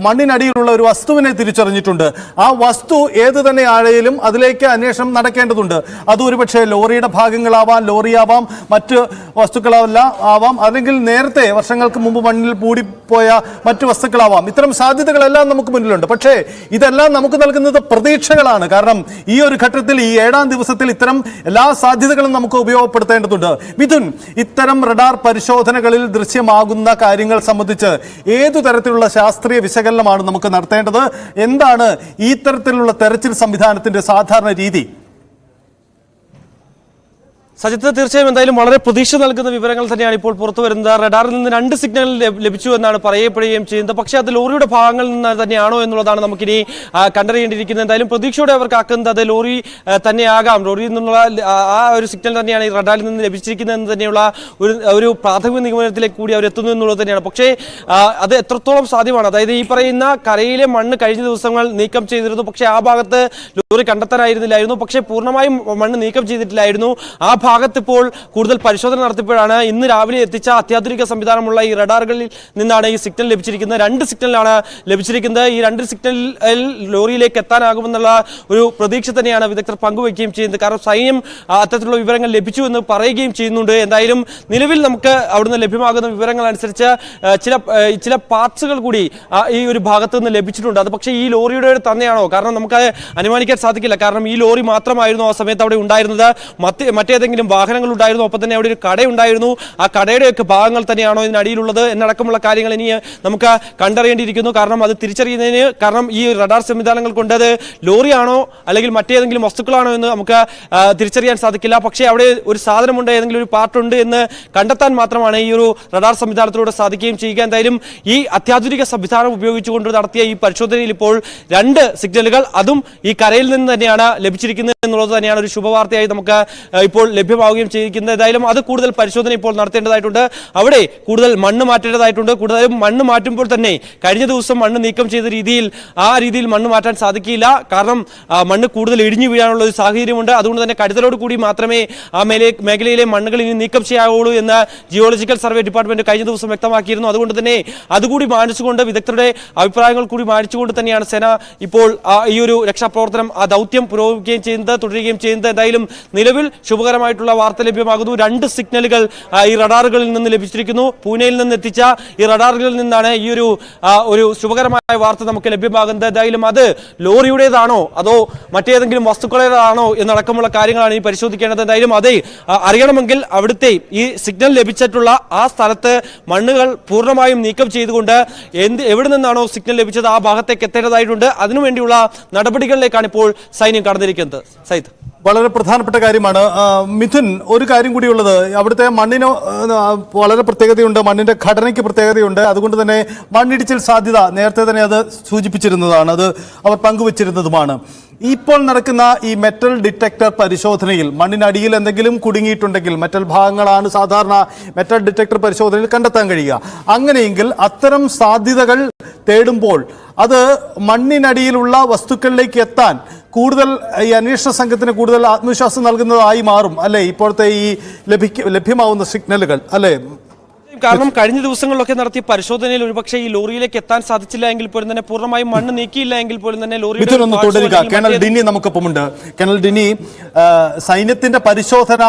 മണ്ണിനടിയിലുള്ള ഒരു വസ്തുവിനെ തിരിച്ചറിഞ്ഞിട്ടുണ്ട്. ആ വസ്തു ഏത് തന്നെ ആണെങ്കിലും അതിലേക്ക് അന്വേഷണം നടക്കേണ്ടതുണ്ട്. അത് ഒരുപക്ഷെ ലോറിയുടെ ഭാഗങ്ങളാവാം, ലോറിയാവാം, മറ്റ് വസ്തുക്കളാവാം, അല്ലെങ്കിൽ നേരത്തെ വർഷങ്ങൾക്ക് മുമ്പ് മണ്ണിൽ മൂടിപ്പോയ മറ്റു വസ്തുക്കളാവാം. ഇത്തരം സാധ്യതകളെല്ലാം നമുക്ക് മുന്നിലുണ്ട്. പക്ഷേ ഇതെല്ലാം നമുക്ക് നൽകുന്നത് പ്രതീക്ഷകളാണ്. കാരണം ഈ ഒരു ഘട്ടത്തിൽ, ഈ 7ാം ദിവസത്തിൽ ഇത്തരം എല്ലാ സാധ്യതകളും നമുക്ക് ഉപയോഗപ്പെടുത്തേണ്ടതുണ്ട്. മിഥുൻ, ഇത്തരം റഡാർ പരിശോധനകളിൽ ദൃശ്യമാകുന്ന കാര്യങ്ങൾ സംബന്ധിച്ച് ഏതു തരത്തിലുള്ള ശാസ്ത്രീയ വിശകലനമാണ് നമുക്ക് നടത്തേണ്ടത്? എന്താണ് ഈ തരത്തിലുള്ള തെരച്ചിൽ സംവിധാനത്തിന്റെ സാധാരണ രീതി? സജിത്ത്, തീർച്ചയായും എന്തായാലും വളരെ പ്രതീക്ഷ നൽകുന്ന വിവരങ്ങൾ തന്നെയാണ് ഇപ്പോൾ പുറത്തു വരുന്നത്. റഡാറിൽ നിന്ന് 2 സിഗ്നൽ ലഭിച്ചു എന്നാണ് പറയപ്പെടുകയും ചെയ്യുന്നത്. പക്ഷേ അത് ലോറിയുടെ ഭാഗങ്ങളിൽ നിന്ന് തന്നെയാണോ എന്നുള്ളതാണ് നമുക്കിനി കണ്ടറിയേണ്ടിയിരിക്കുന്നത്. എന്തായാലും പ്രതീക്ഷയോടെ അവർ കാക്കുന്നത് അത് ലോറി തന്നെയാകാം. ലോറിയിൽ നിന്നുള്ള ആ ഒരു സിഗ്നൽ തന്നെയാണ് ഈ റഡാറിൽ നിന്ന് ലഭിച്ചിരിക്കുന്നതെന്ന് തന്നെയുള്ള ഒരു പ്രാഥമിക നിഗമനത്തിലേക്ക് കൂടി അവർ എത്തുന്നു എന്നുള്ളത് തന്നെയാണ്. പക്ഷേ അത് എത്രത്തോളം സാധ്യമാണ്? അതായത് ഈ പറയുന്ന കരയിലെ മണ്ണ് കഴിഞ്ഞ ദിവസങ്ങൾ നീക്കം ചെയ്തിരുന്നു. പക്ഷേ ആ ഭാഗത്ത് ലോറി കണ്ടെത്താനായിരുന്നില്ലായിരുന്നു. പക്ഷേ പൂർണ്ണമായും മണ്ണ് നീക്കം ചെയ്തിട്ടില്ലായിരുന്നു. ആ ഭാഗത്ത് ഇപ്പോൾ കൂടുതൽ പരിശോധന നടത്തിയപ്പോഴാണ് ഇന്ന് രാവിലെ എത്തിച്ച അത്യാധുനിക സംവിധാനമുള്ള ഈ റഡാറുകളിൽ നിന്നാണ് ഈ സിഗ്നൽ ലഭിച്ചിരിക്കുന്നത്. 2 സിഗ്നലാണ് ലഭിച്ചിരിക്കുന്നത്. ഈ 2 സിഗ്നൽ ലോറിയിലേക്ക് എത്താനാകുമെന്നുള്ള ഒരു പ്രതീക്ഷ തന്നെയാണ് വിദഗ്ധർ പങ്കുവയ്ക്കുകയും ചെയ്യുന്നത്. കാരണം സൈന്യം അത്തരത്തിലുള്ള വിവരങ്ങൾ ലഭിച്ചു എന്ന് പറയുകയും ചെയ്യുന്നുണ്ട്. എന്തായാലും നിലവിൽ നമുക്ക് അവിടുന്ന് ലഭ്യമാകുന്ന വിവരങ്ങൾ അനുസരിച്ച് ചില പാർട്സുകൾ കൂടി ഈ ഒരു ഭാഗത്ത് നിന്ന് ലഭിച്ചിട്ടുണ്ട്. അത് പക്ഷേ ഈ ലോറിയുടെ തന്നെയാണോ? കാരണം നമുക്ക് അനുമാനിക്കാൻ സാധിക്കില്ല. കാരണം ഈ ലോറി മാത്രമായിരുന്നു ആ സമയത്ത് അവിടെ ഉണ്ടായിരുന്നത്. മറ്റേതെങ്കിലും വാഹനങ്ങൾ ഉണ്ടായിരുന്നു, ഒപ്പം തന്നെ അവിടെ ഒരു കടയുണ്ടായിരുന്നു. ആ കടയുടെയൊക്കെ ഭാഗങ്ങൾ തന്നെയാണോ ഇതിനടിയിലുള്ളത് എന്നടക്കമുള്ള കാര്യങ്ങൾ ഇനി നമുക്ക് കണ്ടറിയേണ്ടിയിരിക്കുന്നു. കാരണം അത് തിരിച്ചറിയുന്നതിന്, കാരണം ഈ റഡാർ സംവിധാനങ്ങൾ കൊണ്ട് അത് ലോറിയാണോ അല്ലെങ്കിൽ മറ്റേതെങ്കിലും വസ്തുക്കളാണോ എന്ന് നമുക്ക് തിരിച്ചറിയാൻ സാധിക്കില്ല. പക്ഷേ അവിടെ ഒരു സാധനമുണ്ട്, ഏതെങ്കിലും ഒരു പാർട്ടുണ്ട് എന്ന് കണ്ടെത്താൻ മാത്രമാണ് ഈ ഒരു റഡാർ സംവിധാനത്തിലൂടെ സാധിക്കുകയും ചെയ്യുക. എന്തായാലും ഈ അത്യാധുനിക സംവിധാനം ഉപയോഗിച്ചുകൊണ്ട് നടത്തിയ ഈ പരിശോധനയിൽ ഇപ്പോൾ 2 സിഗ്നലുകൾ, അതും ഈ കരയിൽ നിന്ന് തന്നെയാണ് ലഭിച്ചിരിക്കുന്നത് എന്നുള്ളത് തന്നെയാണ് ഒരു ശുഭവാർത്തയായി നമുക്ക് ഇപ്പോൾ ലഭ്യമാവുകയും ചെയ്തിരിക്കുന്നത്. ഏതായാലും അത് കൂടുതൽ പരിശോധന ഇപ്പോൾ നടത്തേണ്ടതായിട്ടുണ്ട്. അവിടെ കൂടുതൽ മണ്ണ് മാറ്റേണ്ടതായിട്ടുണ്ട്. കൂടുതലും മണ്ണ് മാറ്റുമ്പോൾ തന്നെ കഴിഞ്ഞ ദിവസം മണ്ണ് നീക്കം ചെയ്ത ആ രീതിയിൽ മണ്ണ് മാറ്റാൻ സാധിക്കില്ല. കാരണം മണ്ണ് കൂടുതൽ ഇടിഞ്ഞു വീഴാനുള്ള ഒരു സാഹചര്യമുണ്ട്. അതുകൊണ്ട് തന്നെ കരുതലോട് കൂടി മാത്രമേ ആ മേഖലയിലെ മണ്ണുകൾ ഇനി നീക്കം ചെയ്യാവുള്ളൂ എന്ന് ജിയോളജിക്കൽ സർവേ ഡിപ്പാർട്ട്മെന്റ് കഴിഞ്ഞ ദിവസം വ്യക്തമാക്കിയിരുന്നു. അതുകൊണ്ട് തന്നെ അതുകൂടി മാനിച്ചുകൊണ്ട്, വിദഗ്ധരുടെ അഭിപ്രായങ്ങൾ കൂടി മാനിച്ചുകൊണ്ട് തന്നെയാണ് സേന ഇപ്പോൾ ഈ ഒരു രക്ഷാപ്രവർത്തനം, ആ ദൗത്യം പുരോഗമിക്കുകയും ചെയ്യുന്നത്, തുടരുകയും ചെയ്യുന്നത്. എന്തായാലും നിലവിൽ ശുഭകരമായിട്ടുള്ള വാർത്ത ലഭ്യമാകുന്നു. 2 സിഗ്നലുകൾ ഈ റഡാറുകളിൽ നിന്ന് ലഭിച്ചിരിക്കുന്നു. പൂനെയിൽ നിന്ന് എത്തിച്ച ഈ റഡാറുകളിൽ നിന്നാണ് ഈ ഒരു ശുഭകരമായ വാർത്ത നമുക്ക് ലഭ്യമാകുന്നത്. എന്തായാലും അത് ലോറിയുടേതാണോ അതോ മറ്റേതെങ്കിലും വസ്തുക്കളുടേതാണോ എന്നടക്കമുള്ള കാര്യങ്ങളാണ് ഈ പരിശോധിക്കേണ്ടത്. എന്തായാലും അത് അറിയണമെങ്കിൽ അവിടുത്തെ ഈ സിഗ്നൽ ലഭിച്ചിട്ടുള്ള ആ സ്ഥലത്ത് മണ്ണുകൾ പൂർണ്ണമായും നീക്കം ചെയ്തുകൊണ്ട് എവിടെ നിന്നാണോ സിഗ്നൽ ലഭിച്ചത് ആ ഭാഗത്തേക്ക് എത്തേണ്ടതായിട്ടുണ്ട്. അതിനുവേണ്ടിയുള്ള നടപടികളിലേക്കാണ് ഇപ്പോൾ സൈന്യം കടന്നിരിക്കുന്നത്. സൈത്ത്, വളരെ പ്രധാനപ്പെട്ട കാര്യമാണ്. മിഥുൻ, ഒരു കാര്യം കൂടിയുള്ളത്, അവിടുത്തെ മണ്ണിന് വളരെ പ്രത്യേകതയുണ്ട്, മണ്ണിന്റെ ഘടനയ്ക്ക് പ്രത്യേകതയുണ്ട്. അതുകൊണ്ട് തന്നെ മണ്ണിടിച്ചിൽ സാധ്യത നേരത്തെ തന്നെ അത് സൂചിപ്പിച്ചിരുന്നതാണ്, അത് അവർ പങ്കുവച്ചിരുന്നതുമാണ്. ഇപ്പോൾ നടക്കുന്ന ഈ മെറ്റൽ ഡിറ്റക്ടർ പരിശോധനയിൽ മണ്ണിനടിയിൽ എന്തെങ്കിലും കുടുങ്ങിയിട്ടുണ്ടെങ്കിൽ, മെറ്റൽ ഭാഗങ്ങളാണ് സാധാരണ മെറ്റൽ ഡിറ്റക്ടർ പരിശോധനയിൽ കണ്ടെത്താൻ കഴിയുക. അങ്ങനെയെങ്കിൽ അത്തരം സാധ്യതകൾ തേടുമ്പോൾ അത് മണ്ണിനടിയിലുള്ള വസ്തുക്കളിലേക്ക് എത്താൻ കൂടുതൽ ഈ അന്വേഷണ സംഘത്തിന് കൂടുതൽ ആത്മവിശ്വാസം നൽകുന്നതായി മാറും അല്ലേ ഇപ്പോഴത്തെ ഈ ലഭ്യമാവുന്ന സിഗ്നലുകൾ, അല്ലേ? കാരണം കഴിഞ്ഞ ദിവസങ്ങളിലൊക്കെ നടത്തിയ പരിശോധനയിൽ ഒരുപക്ഷെ ഈ ലോറിയിലേക്ക് എത്താൻ സാധിച്ചില്ല എങ്കിൽ പോലും തന്നെ, പൂർണ്ണമായും മണ്ണ് നീക്കിയില്ല എങ്കിൽ പോലും തന്നെ കേണൽ ഡിന്നി നമുക്കൊപ്പമുണ്ട്. കേണൽ ഡിന്നി, സൈന്യത്തിന്റെ പരിശോധന